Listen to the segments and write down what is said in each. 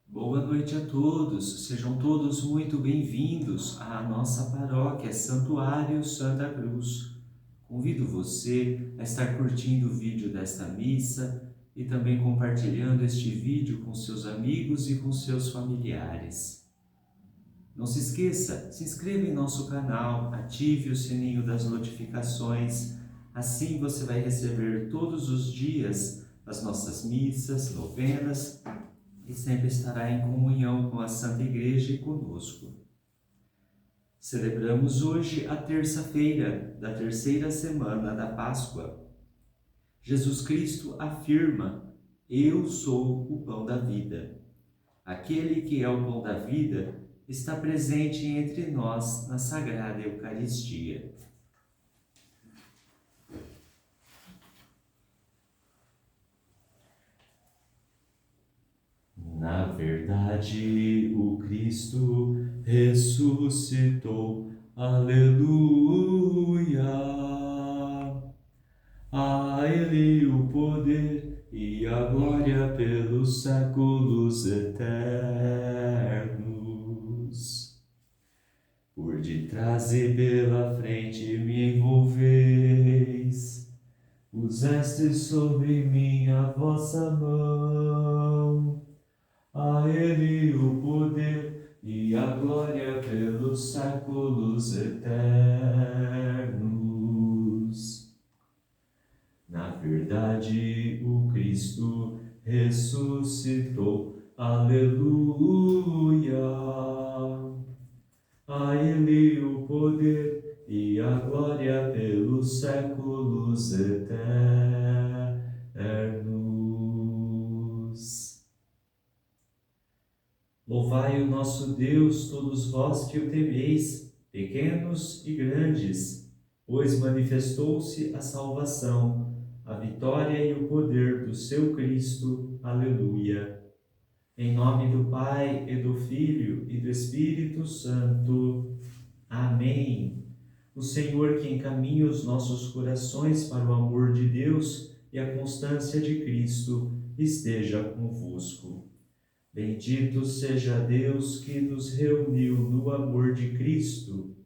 Boa noite a todos, sejam todos muito bem-vindos à nossa paróquia Santuário Santa Cruz. Convido você a estar curtindo o vídeo desta missa e também compartilhando este vídeo com seus amigos e com seus familiares. Não se esqueça, se inscreva em nosso canal, ative o sininho das notificações, assim você vai receber todos os dias as nossas missas, novenas e sempre estará em comunhão com a Santa Igreja e conosco. Celebramos hoje a terça-feira da terceira semana da Páscoa. Jesus Cristo afirma: Eu sou o pão da vida. Aquele que é o pão da vida está presente entre nós na Sagrada Eucaristia. Na verdade, o Cristo ressuscitou. Aleluia! A Ele o poder e a glória pelos séculos eternos. Por detrás e pela frente me envolveis, pusestes sobre mim a vossa mão. A Ele o poder e a glória pelos séculos eternos. Na verdade, o Cristo ressuscitou. Aleluia! A Ele o poder e a glória pelos séculos eternos. Louvai o nosso Deus, todos vós que o temeis, pequenos e grandes, pois manifestou-se a salvação, a vitória e o poder do seu Cristo. Aleluia. Em nome do Pai, e do Filho, e do Espírito Santo. Amém. O Senhor que encaminha os nossos corações para o amor de Deus e a constância de Cristo, esteja convosco. Bendito seja Deus que nos reuniu no amor de Cristo.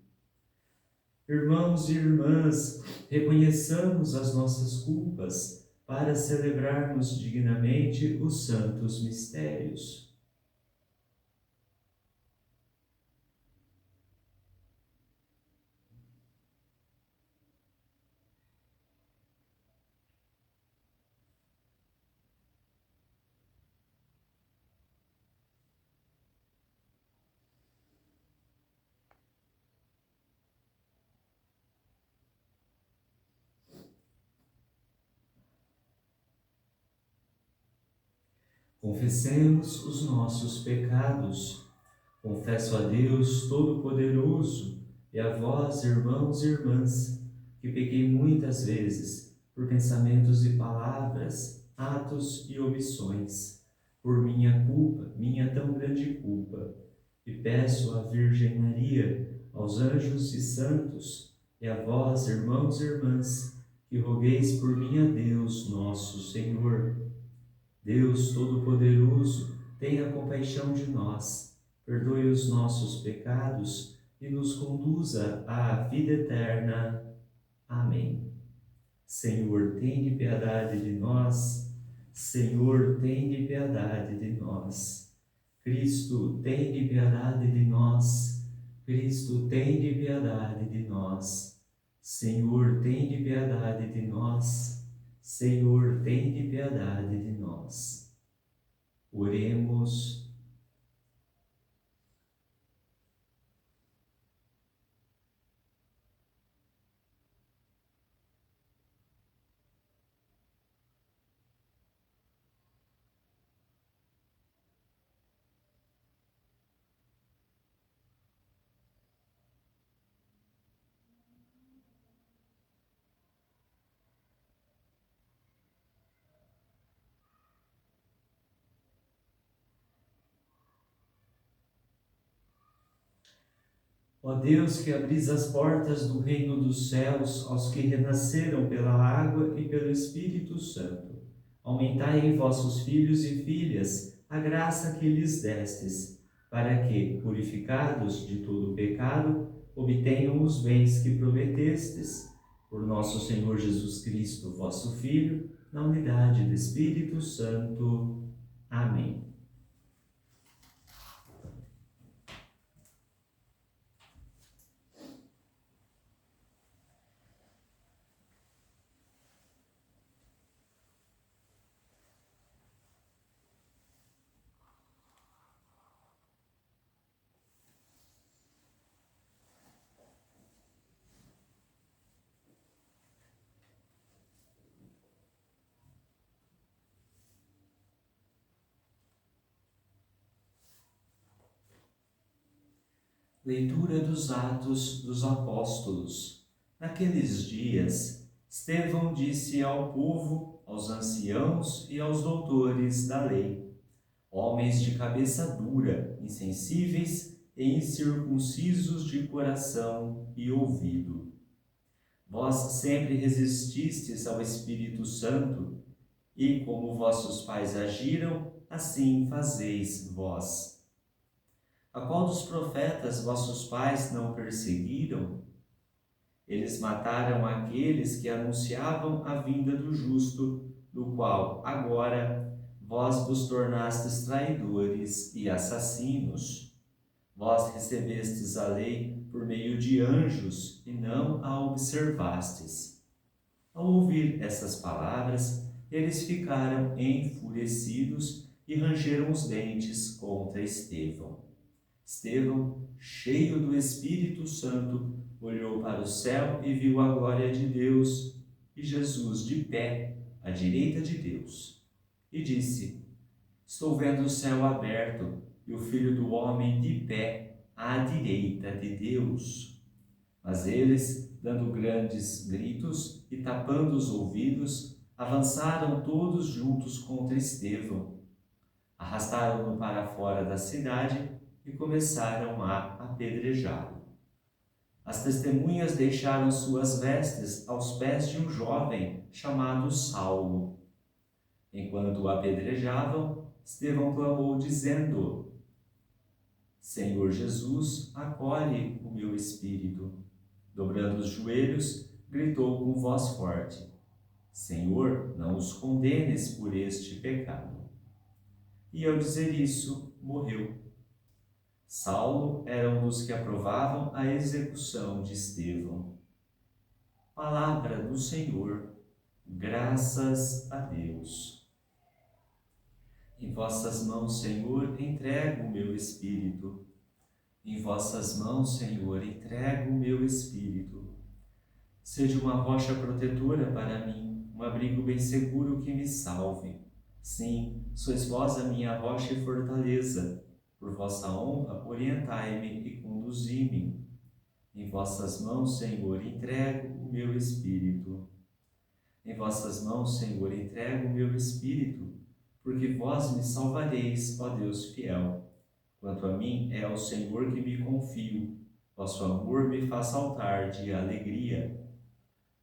Irmãos e irmãs, reconheçamos as nossas culpas para celebrarmos dignamente os santos mistérios. Confessemos os nossos pecados. Confesso a Deus Todo-Poderoso e a vós, irmãos e irmãs, que pequei muitas vezes por pensamentos e palavras, atos e omissões, por minha culpa, minha tão grande culpa. E peço à Virgem Maria, aos anjos e santos, e a vós, irmãos e irmãs, que rogueis por mim a Deus, nosso Senhor. Deus Todo-Poderoso, tenha compaixão de nós, perdoe os nossos pecados e nos conduza à vida eterna. Amém. Senhor, tende piedade de nós. Senhor, tende piedade de nós. Cristo, tende piedade de nós. Cristo, tende piedade de nós. Senhor, tende piedade de nós. Senhor, tende piedade de nós. Oremos. Ó Deus, que abris as portas do reino dos céus aos que renasceram pela água e pelo Espírito Santo, aumentai em vossos filhos e filhas a graça que lhes destes, para que, purificados de todo o pecado, obtenham os bens que prometestes. Por nosso Senhor Jesus Cristo, vosso Filho, na unidade do Espírito Santo. Amém. Leitura dos Atos dos Apóstolos. Naqueles dias, Estevão disse ao povo, aos anciãos e aos doutores da lei: homens de cabeça dura, insensíveis e incircuncisos de coração e ouvido. Vós sempre resististes ao Espírito Santo, e como vossos pais agiram, assim fazeis vós. A qual dos profetas vossos pais não perseguiram? Eles mataram aqueles que anunciavam a vinda do justo, do qual agora vós vos tornastes traidores e assassinos. Vós recebestes a lei por meio de anjos e não a observastes. Ao ouvir essas palavras, eles ficaram enfurecidos e rangeram os dentes contra Estevão. Estevão, cheio do Espírito Santo, olhou para o céu e viu a glória de Deus e Jesus de pé à direita de Deus. E disse: estou vendo o céu aberto e o Filho do Homem de pé à direita de Deus. Mas eles, dando grandes gritos e tapando os ouvidos, avançaram todos juntos contra Estevão. Arrastaram-no para fora da cidade e começaram a apedrejá-lo. As testemunhas deixaram suas vestes aos pés de um jovem chamado Saulo. Enquanto o apedrejavam, Estevão clamou, dizendo: Senhor Jesus, acolhe o meu espírito. Dobrando os joelhos, gritou com voz forte: Senhor, não os condenes por este pecado. E ao dizer isso, morreu. Saulo era um dos que aprovavam a execução de Estevão. Palavra do Senhor, graças a Deus. Em vossas mãos, Senhor, entrego o meu espírito. Em vossas mãos, Senhor, entrego o meu espírito. Seja uma rocha protetora para mim, um abrigo bem seguro que me salve. Sim, sois vós a minha rocha e fortaleza. Por vossa honra, orientai-me e conduzi-me. Em vossas mãos, Senhor, entrego o meu espírito. Em vossas mãos, Senhor, entrego o meu espírito, porque vós me salvareis, ó Deus fiel. Quanto a mim, é ao Senhor que me confio. Vosso amor me faz saltar de alegria.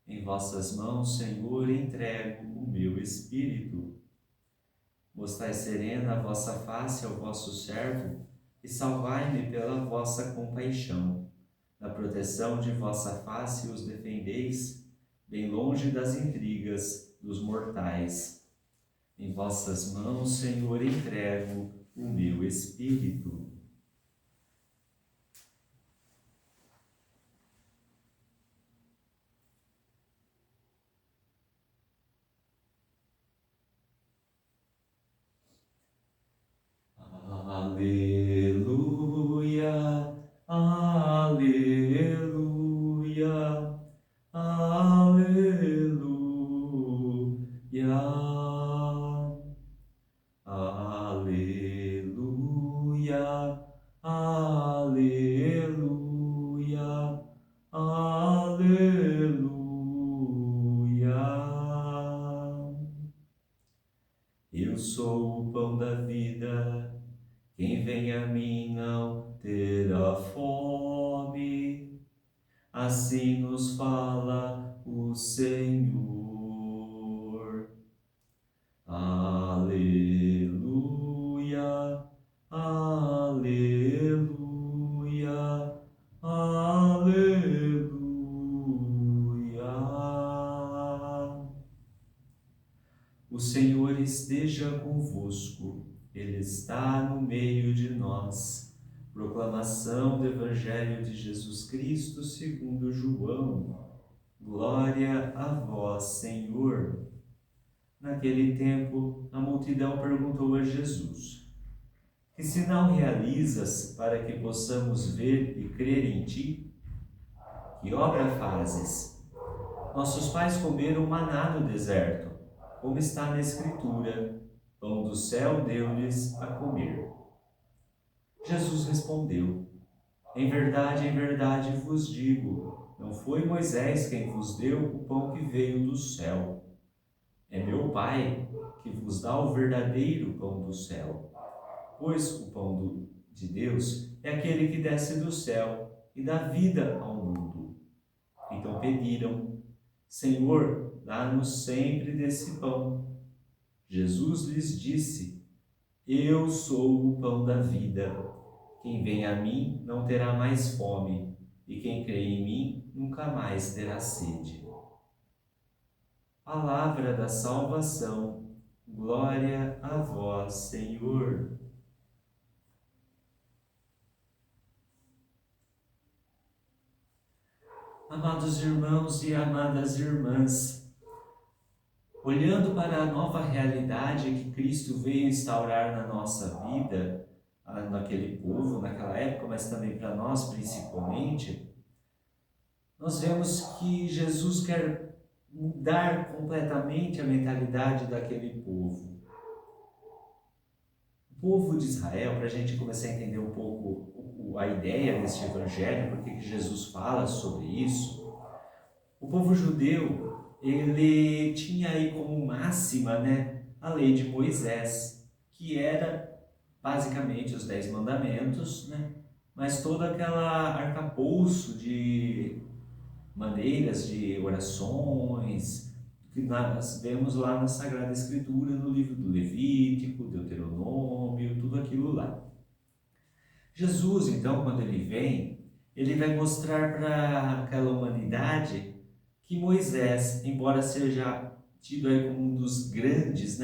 Em vossas mãos, Senhor, entrego o meu espírito. Mostrai serena a vossa face ao vosso servo e salvai-me pela vossa compaixão. Na proteção de vossa face os defendeis, bem longe das intrigas dos mortais. Em vossas mãos, Senhor, entrego o meu espírito. Aleluia, aleluia, aleluia, aleluia, aleluia, aleluia. Eu sou o pão da vida. Quem vem a mim não terá fome, assim nos fala o Senhor. Aleluia, Aleluia, aleluia. O Senhor esteja convosco, Ele está no meio de nós. Proclamação do Evangelho de Jesus Cristo segundo João. Glória a vós, Senhor. Naquele tempo, a multidão perguntou a Jesus: que sinal realizas para que possamos ver e crer em ti? Que obra fazes? Nossos pais comeram maná no deserto, como está na Escritura: pão do céu deu-lhes a comer. Jesus respondeu: em verdade vos digo, não foi Moisés quem vos deu o pão que veio do céu. É meu Pai que vos dá o verdadeiro pão do céu. Pois o pão de Deus é aquele que desce do céu e dá vida ao mundo. Então pediram: Senhor, dá-nos sempre desse pão. Jesus lhes disse: eu sou o pão da vida. Quem vem a mim não terá mais fome, e quem crê em mim nunca mais terá sede. Palavra da salvação. Glória a vós, Senhor. Amados irmãos e amadas irmãs, olhando para a nova realidade que Cristo veio instaurar na nossa vida, naquele povo, naquela época, mas também para nós principalmente, nós vemos que Jesus quer mudar completamente a mentalidade daquele povo. O povo de Israel, para a gente começar a entender um pouco a ideia deste evangelho, porque Jesus fala sobre isso, o povo judeu, ele tinha aí como máxima, a lei de Moisés, que era basicamente os 10 mandamentos, mas toda aquela arcabouço de maneiras de orações, que nós vemos lá na Sagrada Escritura, no livro do Levítico, Deuteronômio, tudo aquilo lá. Jesus, então, quando ele vem, ele vai mostrar para aquela humanidade que Moisés, embora seja tido aí como um dos grandes,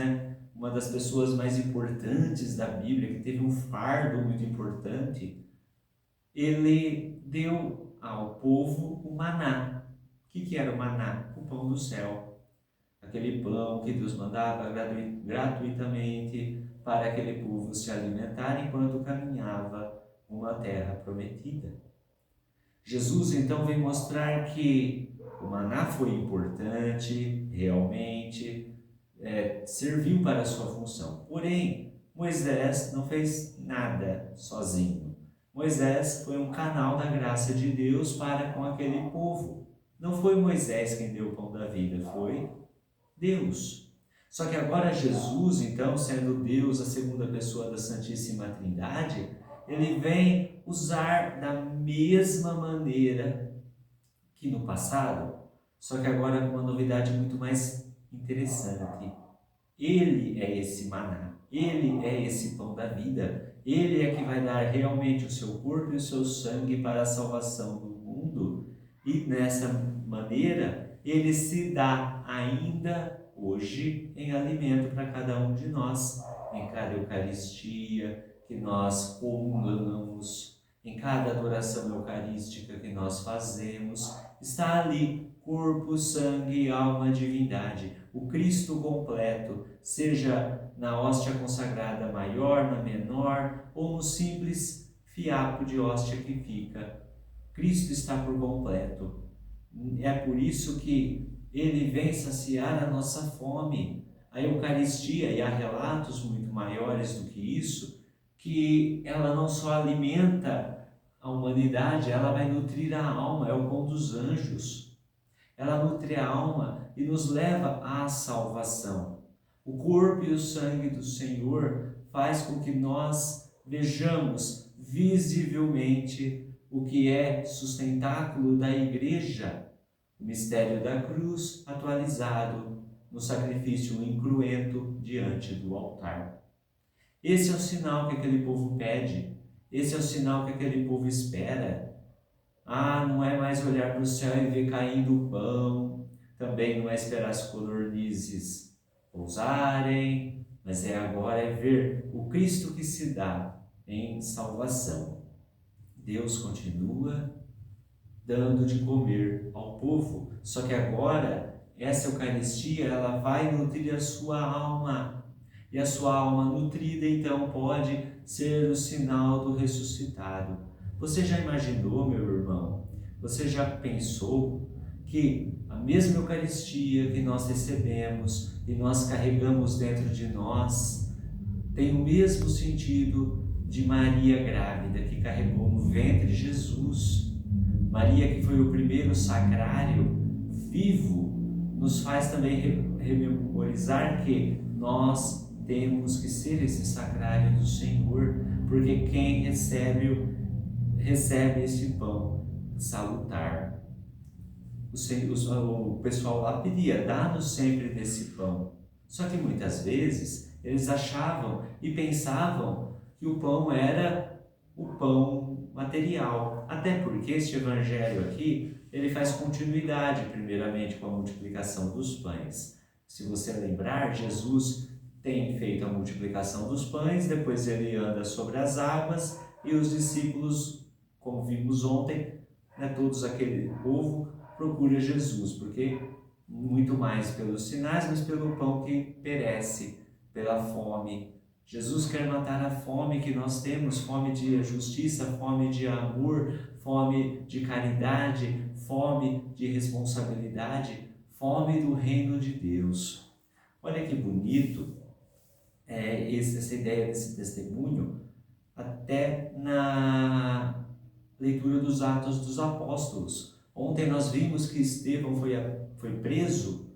uma das pessoas mais importantes da Bíblia, que teve um fardo muito importante, ele deu ao povo o maná. O que era o maná? O pão do céu. Aquele pão que Deus mandava gratuitamente para aquele povo se alimentar enquanto caminhava uma terra prometida. Jesus então vem mostrar que o maná foi importante, realmente, serviu para a sua função. Porém, Moisés não fez nada sozinho. Moisés foi um canal da graça de Deus para com aquele povo. Não foi Moisés quem deu o pão da vida, foi Deus. Só que agora Jesus, então, sendo Deus, a segunda pessoa da Santíssima Trindade, ele vem usar da mesma maneira que no passado, só que agora com uma novidade muito mais interessante. Ele é esse maná, ele é esse pão da vida, ele é que vai dar realmente o seu corpo e o seu sangue para a salvação do mundo. E nessa maneira, ele se dá ainda hoje em alimento para cada um de nós, em cada Eucaristia que nós comungamos, em cada adoração eucarística que nós fazemos, está ali corpo, sangue, alma, divindade, o Cristo completo, seja na hóstia consagrada maior, na menor, ou no simples fiapo de hóstia que fica. Cristo está por completo. É por isso que ele vem saciar a nossa fome. A Eucaristia, e há relatos muito maiores do que isso, que ela não só alimenta a humanidade, ela vai nutrir a alma, é o pão dos anjos. Ela nutre a alma e nos leva à salvação. O corpo e o sangue do Senhor faz com que nós vejamos visivelmente o que é sustentáculo da Igreja, o mistério da cruz atualizado no sacrifício incruento diante do altar. Esse é o sinal que aquele povo pede, esse é o sinal que aquele povo espera. Não é mais olhar para o céu e ver caindo o pão, também não é esperar as codornizes pousarem, mas agora é ver o Cristo que se dá em salvação. Deus continua dando de comer ao povo, só que agora essa Eucaristia ela vai nutrir a sua alma, e a sua alma nutrida então pode ser o sinal do ressuscitado. Você já imaginou, meu irmão? Você já pensou que a mesma Eucaristia que nós recebemos e nós carregamos dentro de nós tem o mesmo sentido de Maria grávida que carregou no ventre Jesus? Maria, que foi o primeiro sacrário vivo, nos faz também rememorizar que nós temos que ser esse sacrário do Senhor, porque quem recebe esse pão salutar. O pessoal lá pedia, dá-nos sempre desse pão. Só que muitas vezes eles achavam e pensavam que o pão era o pão material. Até porque este evangelho aqui, ele faz continuidade primeiramente com a multiplicação dos pães. Se você lembrar, Jesus tem feito a multiplicação dos pães, depois ele anda sobre as águas e os discípulos, como vimos ontem, todos aquele povo procura Jesus, porque muito mais pelos sinais, mas pelo pão que perece, pela fome. Jesus quer matar a fome que nós temos, fome de justiça, fome de amor, fome de caridade, fome de responsabilidade, fome do reino de Deus. Olha que bonito essa ideia desse testemunho, até na leitura dos Atos dos Apóstolos. Ontem nós vimos que Estevão foi preso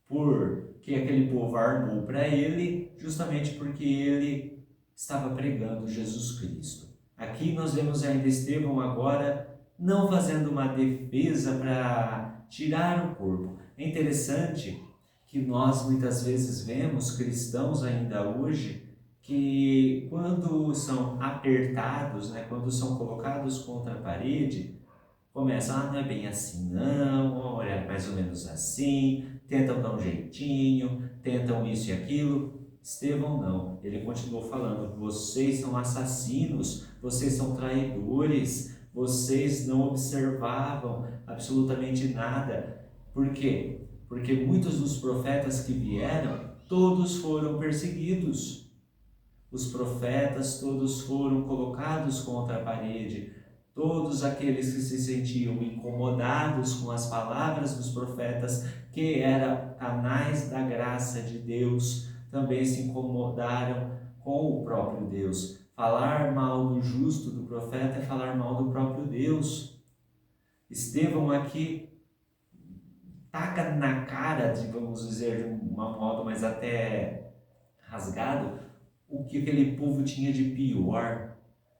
porque aquele povo armou para ele, justamente porque ele estava pregando Jesus Cristo. Aqui nós vemos ainda Estevão agora não fazendo uma defesa para tirar o corpo. É interessante que nós muitas vezes vemos cristãos ainda hoje que quando são apertados, quando são colocados contra a parede, começam, não é bem assim não, olha, mais ou menos assim, tentam dar um jeitinho, tentam isso e aquilo. Estevão não, ele continuou falando, vocês são assassinos, vocês são traidores, vocês não observavam absolutamente nada. Por quê? Porque muitos dos profetas que vieram, todos foram perseguidos. Os profetas todos foram colocados contra a parede. Todos aqueles que se sentiam incomodados com as palavras dos profetas, que eram canais da graça de Deus, também se incomodaram com o próprio Deus. Falar mal do justo, do profeta, é falar mal do próprio Deus. Estevão aqui taca na cara, vamos dizer de um modo mais até rasgado, o que aquele povo tinha de pior,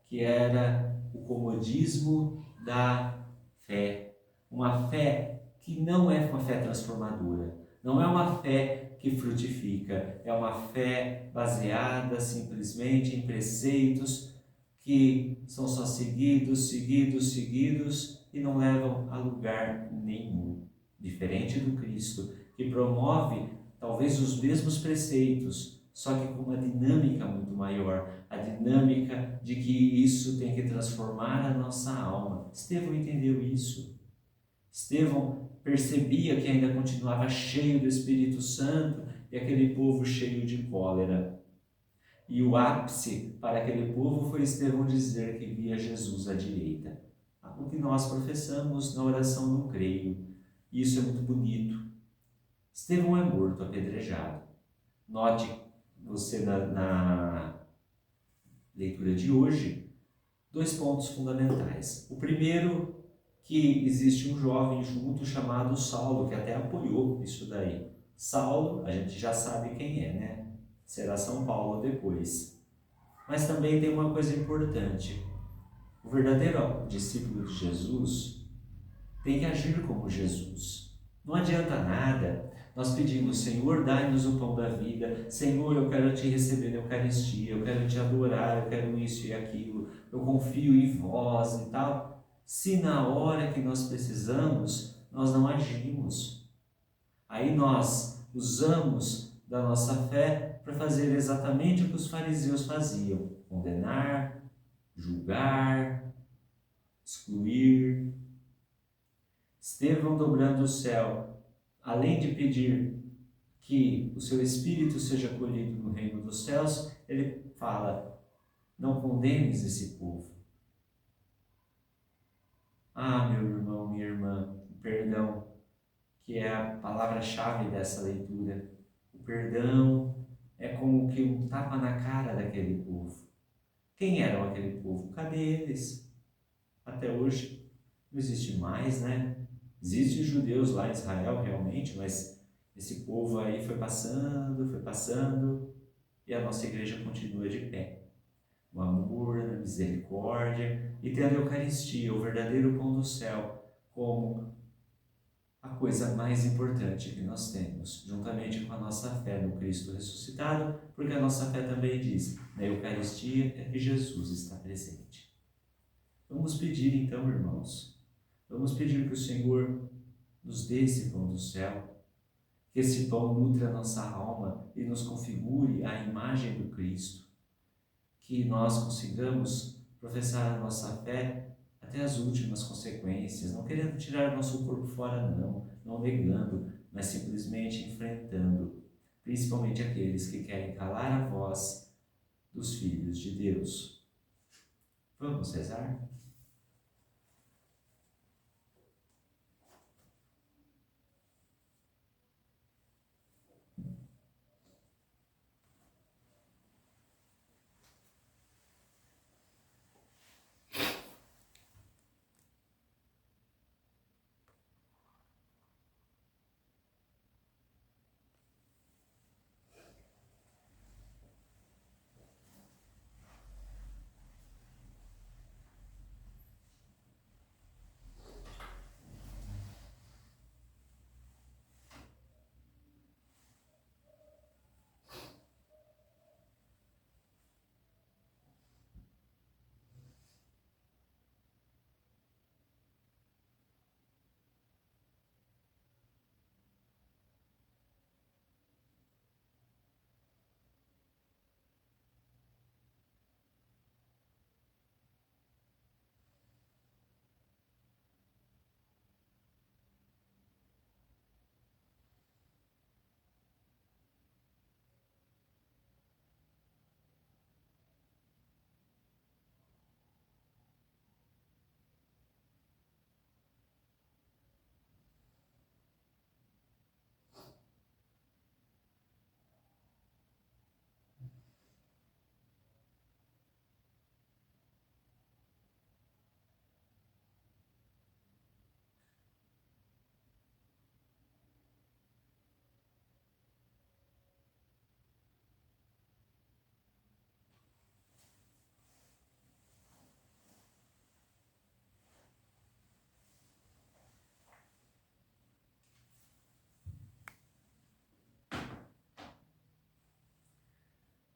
que era o comodismo da fé. Uma fé que não é uma fé transformadora, não é uma fé que frutifica, é uma fé baseada simplesmente em preceitos que são só seguidos e não levam a lugar nenhum. Diferente do Cristo, que promove talvez os mesmos preceitos, só que com uma dinâmica muito maior, a dinâmica de que isso tem que transformar a nossa alma. Estevão entendeu isso. Estevão percebia que ainda continuava cheio do Espírito Santo e aquele povo cheio de cólera. E o ápice para aquele povo foi Estevão dizer que via Jesus à direita. O que nós professamos na oração do creio. Isso é muito bonito. Estevão é morto, apedrejado. Note você na leitura de hoje, 2 pontos fundamentais. O primeiro, que existe um jovem junto chamado Saulo, que até apoiou isso daí. Saulo, a gente já sabe quem é, né? Será São Paulo depois. Mas também tem uma coisa importante. O verdadeiro discípulo de Jesus tem que agir como Jesus. Não adianta nada Nós pedimos, Senhor, dai-nos o pão da vida. Senhor, eu quero te receber na Eucaristia, eu quero te adorar, eu quero isso e aquilo, eu confio em vós e tal. Se na hora que nós precisamos, nós não agimos, aí nós usamos da nossa fé para fazer exatamente o que os fariseus faziam: condenar, julgar, excluir. Estevão, dobrando o céu, além de pedir que o seu espírito seja acolhido no reino dos céus, ele fala: não condenes esse povo. Ah, meu irmão, minha irmã, o perdão, que é a palavra-chave dessa leitura. O perdão é como que um tapa na cara daquele povo. Quem eram aquele povo? Cadê eles? Até hoje não existe mais, né? Existem judeus lá em Israel realmente, mas esse povo aí foi passando, e a nossa igreja continua de pé. O amor, a misericórdia e tendo a Eucaristia, o verdadeiro pão do céu, como a coisa mais importante que nós temos, juntamente com a nossa fé no Cristo ressuscitado, porque a nossa fé também diz, na Eucaristia é que Jesus está presente. Vamos pedir então, irmãos, vamos pedir que o Senhor nos dê esse pão do céu, que esse pão nutra a nossa alma e nos configure à imagem do Cristo, que nós consigamos professar a nossa fé até as últimas consequências, não querendo tirar nosso corpo fora, não negando, mas simplesmente enfrentando, principalmente aqueles que querem calar a voz dos filhos de Deus. Vamos rezar?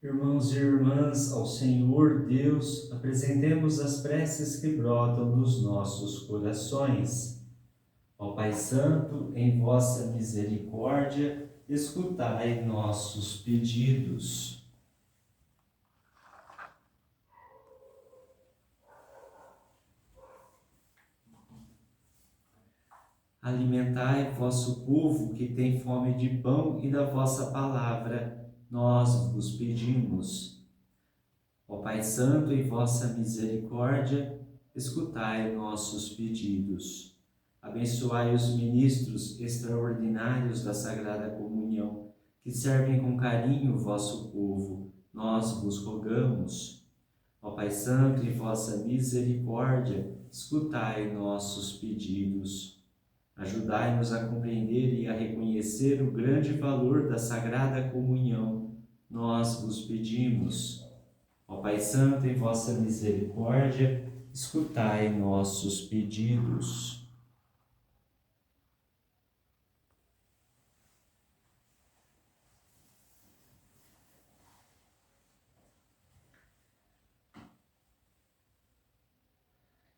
Irmãos e irmãs, ao Senhor Deus, apresentemos as preces que brotam dos nossos corações. Ó Pai Santo, em vossa misericórdia, escutai nossos pedidos. Alimentai vosso povo que tem fome de pão e da vossa palavra, nós vos pedimos. Ó Pai Santo, em vossa misericórdia, escutai nossos pedidos. Abençoai os ministros extraordinários da Sagrada Comunhão, que servem com carinho o vosso povo, nós vos rogamos. Ó Pai Santo, em vossa misericórdia, escutai nossos pedidos. Ajudai-nos a compreender e a reconhecer o grande valor da Sagrada Comunhão, nós vos pedimos. Ó Pai Santo, em vossa misericórdia, escutai nossos pedidos.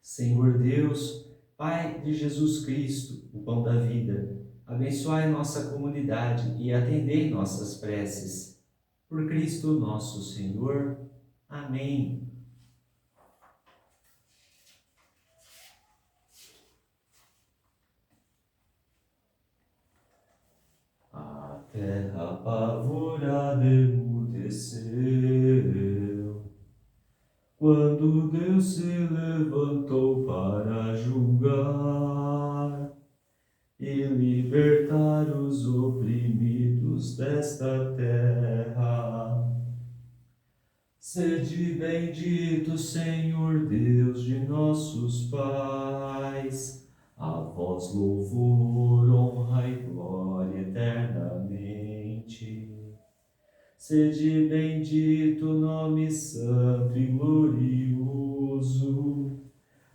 Senhor Deus, Pai de Jesus Cristo, o pão da vida, abençoai nossa comunidade e atendei nossas preces. Por Cristo nosso Senhor. Amém. A terra apavorada emudeceu, quando Deus se levantou para julgar e libertar os oprimidos desta terra. Sede bendito, Senhor Deus de nossos pais, a vós louvor, honra e glória eternamente. Sede bendito, nome santo e glorioso,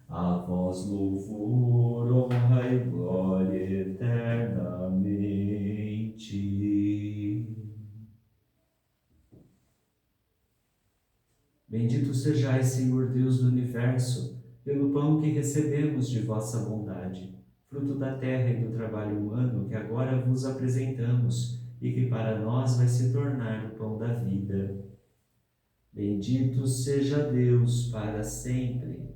a vós louvor, honra e glória eternamente. Bendito sejais, Senhor Deus do Universo, pelo pão que recebemos de vossa bondade, fruto da terra e do trabalho humano que agora vos apresentamos e que para nós vai se tornar o pão da vida. Bendito seja Deus para sempre.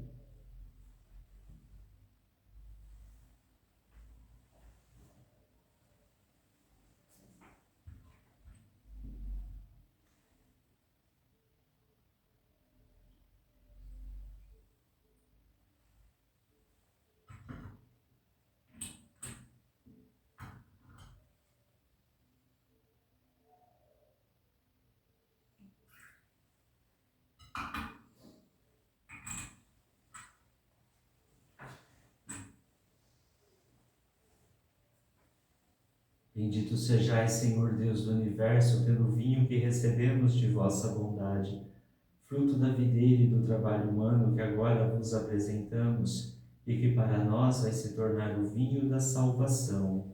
Bendito sejais, Senhor Deus do Universo, pelo vinho que recebemos de vossa bondade, fruto da videira e do trabalho humano que agora vos apresentamos e que para nós vai se tornar o vinho da salvação.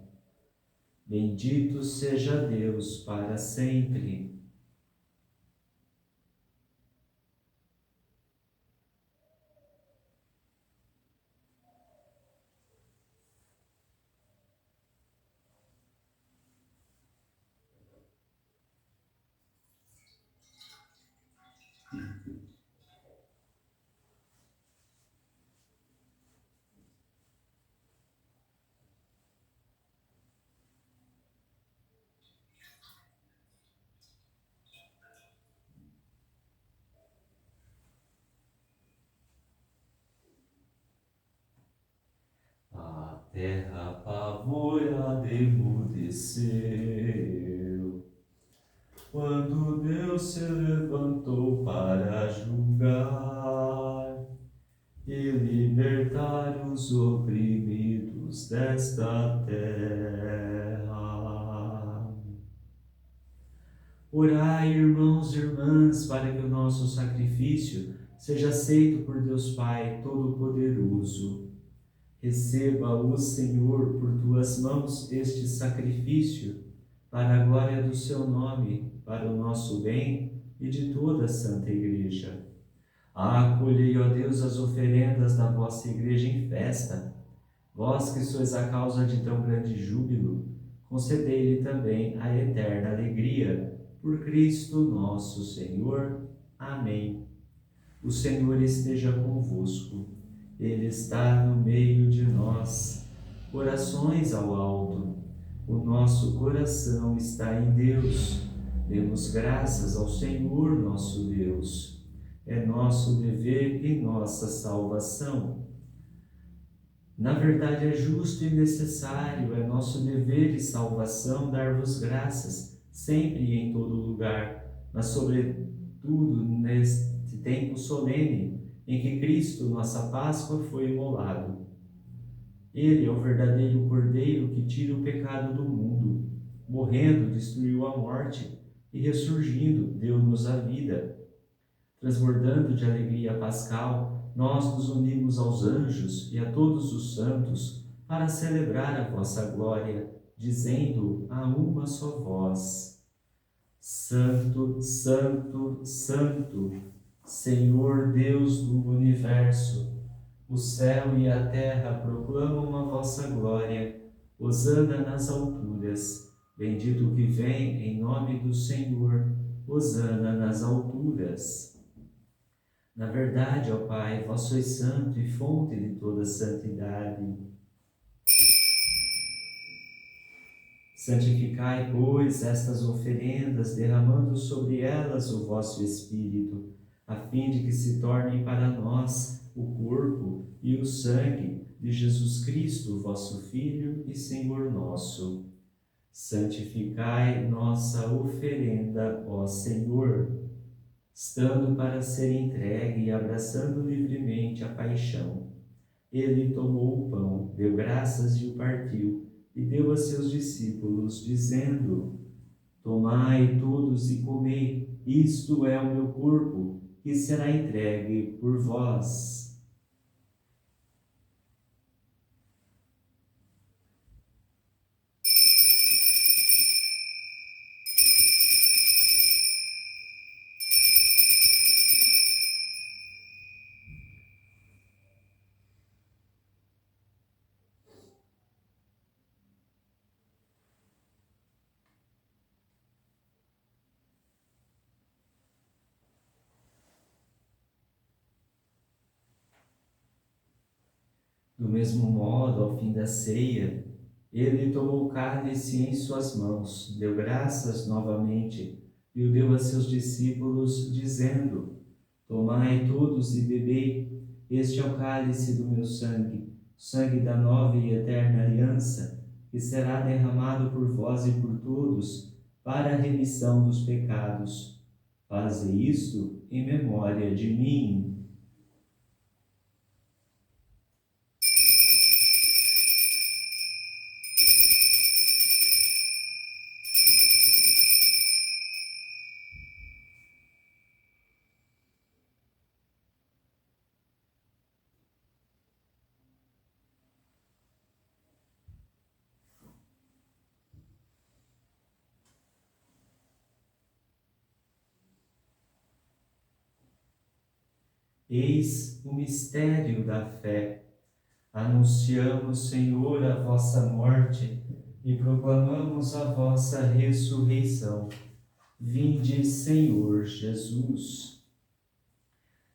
Bendito seja Deus para sempre. A terra apavorada emudeceu, quando Deus se levantou para julgar e libertar os oprimidos desta terra. Orai, irmãos e irmãs, para que o nosso sacrifício seja aceito por Deus Pai Todo-Poderoso. Receba-o, Senhor, por tuas mãos este sacrifício, para a glória do seu nome, para o nosso bem e de toda a Santa Igreja. Acolhei, ó Deus, as oferendas da vossa Igreja em festa. Vós que sois a causa de tão grande júbilo, concedei-lhe também a eterna alegria. Por Cristo nosso Senhor. Amém. O Senhor esteja convosco. Ele está no meio de nós. Orações ao alto. O nosso coração está em Deus. Demos graças ao Senhor nosso Deus. É nosso dever e nossa salvação. Na verdade, é justo e necessário, é nosso dever e salvação dar-vos graças, sempre e em todo lugar, mas sobretudo neste tempo solene em que Cristo, nossa Páscoa, foi imolado. Ele é o verdadeiro Cordeiro que tira o pecado do mundo. Morrendo, destruiu a morte e, ressurgindo, deu-nos a vida. Transbordando de alegria pascal, nós nos unimos aos anjos e a todos os santos para celebrar a vossa glória, dizendo a uma só voz: Santo, Santo, Santo, Senhor Deus do Universo, O céu e a terra proclamam a vossa glória. Hosana nas alturas. Bendito o que vem em nome do Senhor. Hosana nas alturas. Na verdade, ó Pai, vós sois santo e fonte de toda santidade. Santificai, pois, estas oferendas, derramando sobre elas o vosso Espírito, a fim de que se tornem para nós o corpo e o sangue de Jesus Cristo, vosso Filho e Senhor nosso. Santificai nossa oferenda, ó Senhor, estando para ser entregue e abraçando livremente a paixão. Ele tomou o pão, deu graças e o partiu, e deu a seus discípulos, dizendo: Tomai todos e comei, isto é o meu corpo, que será entregue por vós. Do mesmo modo, ao fim da ceia, ele tomou o cálice em suas mãos, deu graças novamente e o deu a seus discípulos, dizendo: Tomai todos e bebei, este é o cálice do meu sangue, sangue da nova e eterna aliança, que será derramado por vós e por todos para a remissão dos pecados. Fazei isto em memória de mim. Eis o mistério da fé. Anunciamos, Senhor, a vossa morte e proclamamos a vossa ressurreição. Vinde, Senhor Jesus.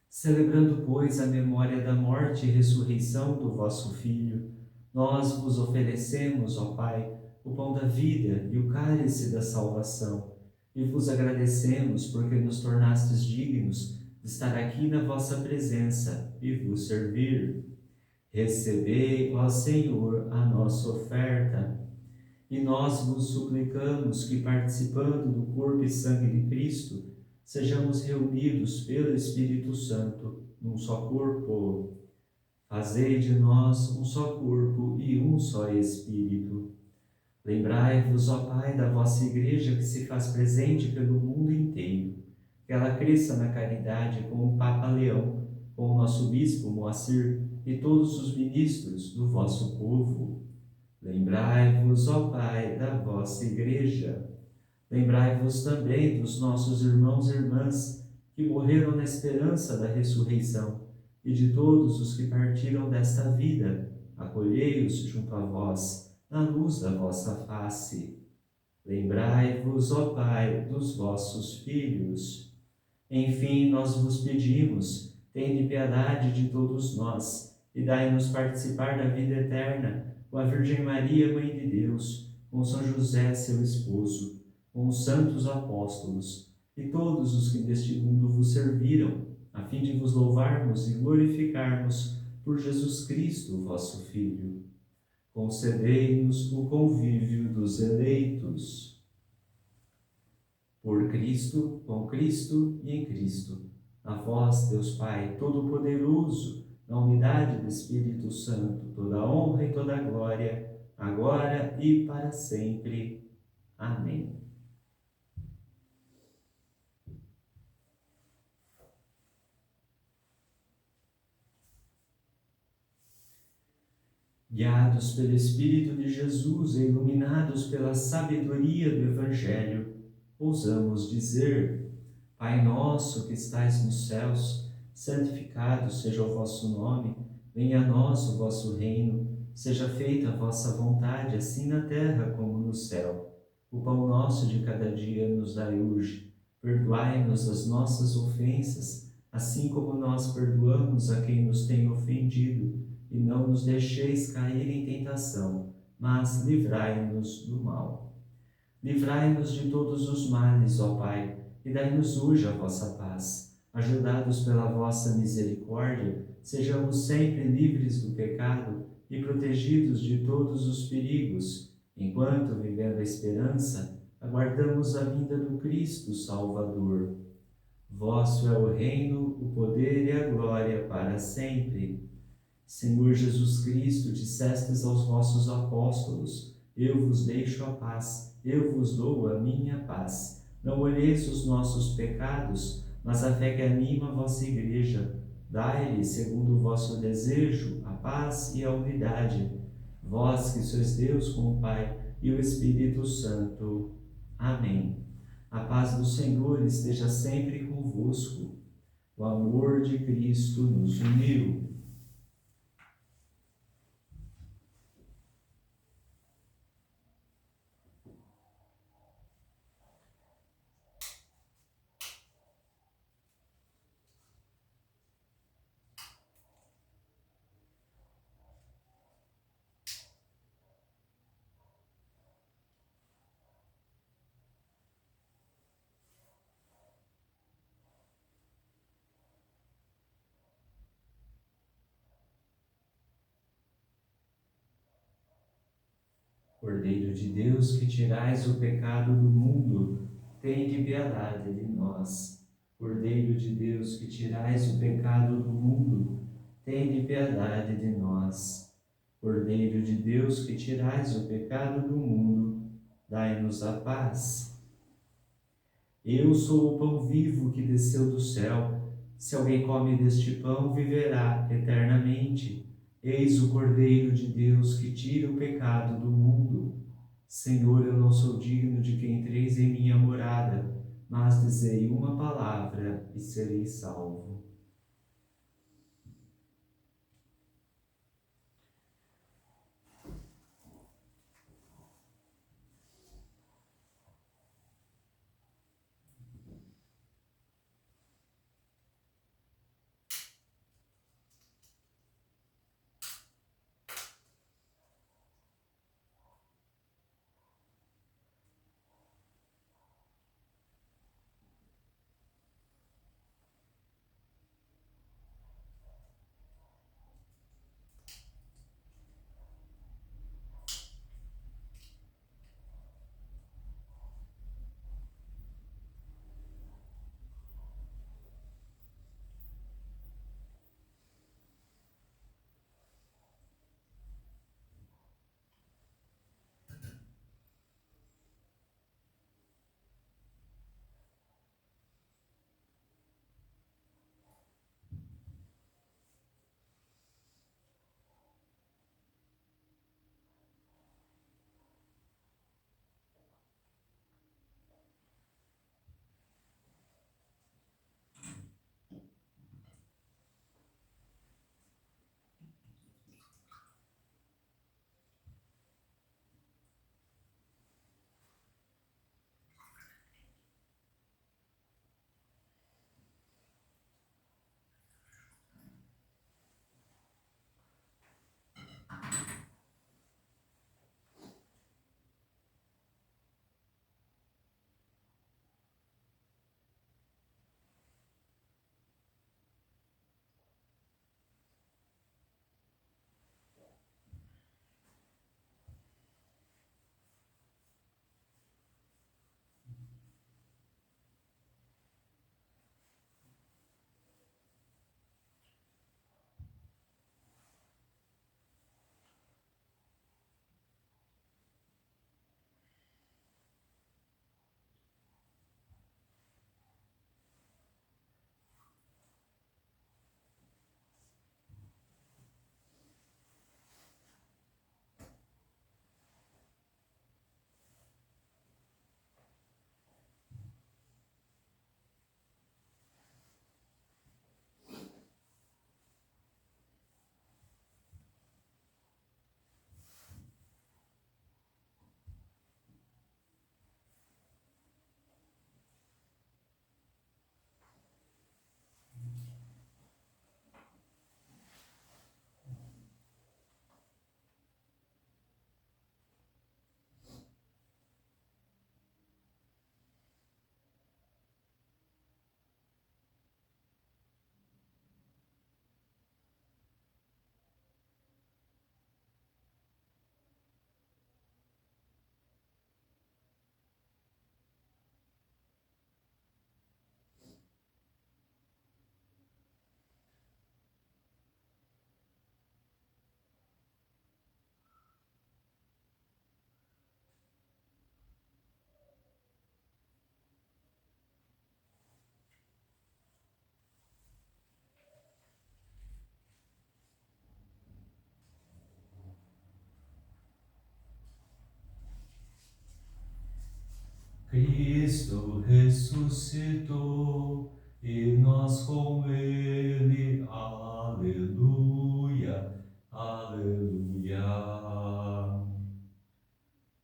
Celebrando, pois, a memória da morte e ressurreição do vosso Filho, nós vos oferecemos, ó Pai, o pão da vida e o cálice da salvação, e vos agradecemos porque nos tornastes dignos de estar aqui na vossa presença e vos servir. Recebei, ó Senhor, a nossa oferta, e nós vos suplicamos que, participando do corpo e sangue de Cristo, sejamos reunidos pelo Espírito Santo num só corpo. Fazei de nós um só corpo e um só Espírito. Lembrai-vos, ó Pai, da vossa Igreja que se faz presente pelo mundo inteiro, que ela cresça na caridade com o Papa Leão, com o nosso Bispo Moacir e todos os ministros do vosso povo. Lembrai-vos, ó Pai, da vossa Igreja. Lembrai-vos também dos nossos irmãos e irmãs que morreram na esperança da ressurreição e de todos os que partiram desta vida. Acolhei-os junto a vós, na luz da vossa face. Lembrai-vos, ó Pai, dos vossos filhos. Enfim, nós vos pedimos, tende piedade de todos nós e dai-nos participar da vida eterna com a Virgem Maria, Mãe de Deus, com São José, seu esposo, com os santos apóstolos e todos os que neste mundo vos serviram, a fim de vos louvarmos e glorificarmos por Jesus Cristo, vosso Filho. Concedei-nos o convívio dos eleitos. Por Cristo, com Cristo e em Cristo. A vós, Deus Pai Todo-Poderoso, na unidade do Espírito Santo, toda a honra e toda a glória, agora e para sempre. Amém. Guiados pelo Espírito de Jesus e iluminados pela sabedoria do Evangelho, ousamos dizer: Pai nosso que estais nos céus, santificado seja o vosso nome. Venha a nós o vosso reino, seja feita a vossa vontade, assim na terra como no céu. O pão nosso de cada dia nos dai hoje. Perdoai-nos as nossas ofensas, assim como nós perdoamos a quem nos tem ofendido. E não nos deixeis cair em tentação, mas livrai-nos do mal. Livrai-nos de todos os males, ó Pai, e dai-nos hoje a vossa paz. Ajudados pela vossa misericórdia, sejamos sempre livres do pecado e protegidos de todos os perigos, enquanto, vivendo a esperança, aguardamos a vinda do Cristo Salvador. Vosso é o reino, o poder e a glória para sempre. Senhor Jesus Cristo, dissestes aos vossos apóstolos: eu vos deixo a paz, eu vos dou a minha paz. Não olheis os nossos pecados, mas a fé que anima a vossa Igreja. Dai-lhe, segundo o vosso desejo, a paz e a unidade. Vós que sois Deus com o Pai e o Espírito Santo. Amém. A paz do Senhor esteja sempre convosco. O amor de Cristo nos uniu. Cordeiro de Deus, que tirais o pecado do mundo, tende piedade de nós. Cordeiro de Deus, que tirais o pecado do mundo, tende piedade de nós. Cordeiro de Deus, que tirais o pecado do mundo, dai-nos a paz. Eu sou o pão vivo que desceu do céu. Se alguém come deste pão, viverá eternamente. Eis o Cordeiro de Deus que tira o pecado do mundo. Senhor, eu não sou digno de que entreis em minha morada, mas dizei uma palavra e serei salvo. Cristo ressuscitou e nós com ele. Aleluia, aleluia.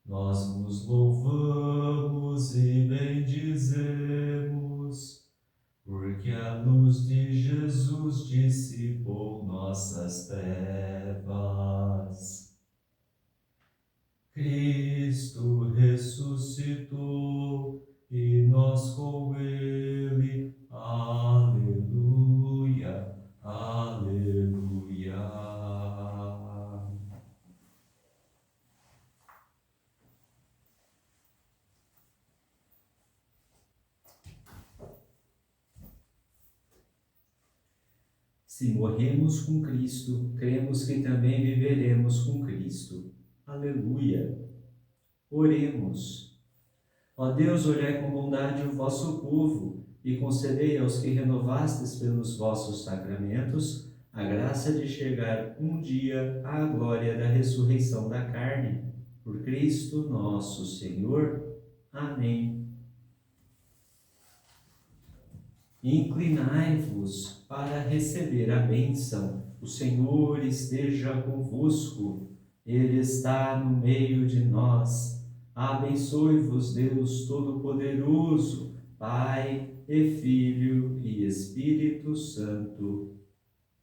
Nós vos louvamos e bendizemos, porque a luz de Jesus dissipou nossas trevas. Cristo ressuscitou e nós com ele. Aleluia, aleluia. Se morremos com Cristo, cremos que também viveremos com Cristo. Aleluia. Oremos. Ó Deus, olhai com bondade o vosso povo e concedei aos que renovastes pelos vossos sacramentos a graça de chegar um dia à glória da ressurreição da carne. Por Cristo nosso Senhor. Amém. Inclinai-vos para receber a bênção. O Senhor esteja convosco. Ele está no meio de nós. Abençoe-vos, Deus Todo-Poderoso, Pai e Filho e Espírito Santo.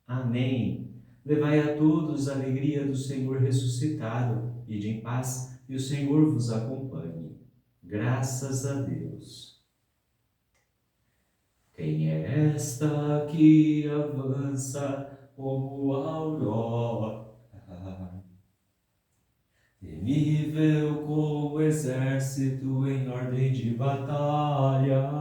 Amém. Levai a todos a alegria do Senhor ressuscitado, ide em paz, e o Senhor vos acompanhe. Graças a Deus. Quem é esta que avança como a aurora, temível como exército em ordem de batalha,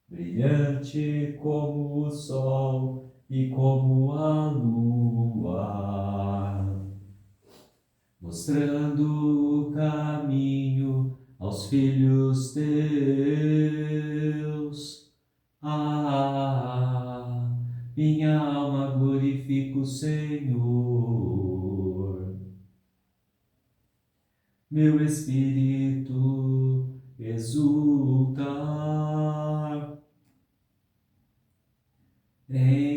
brilhante como o sol e como a lua, mostrando o caminho aos filhos teus. Minha alma glorifica o Senhor. Meu espírito exulta em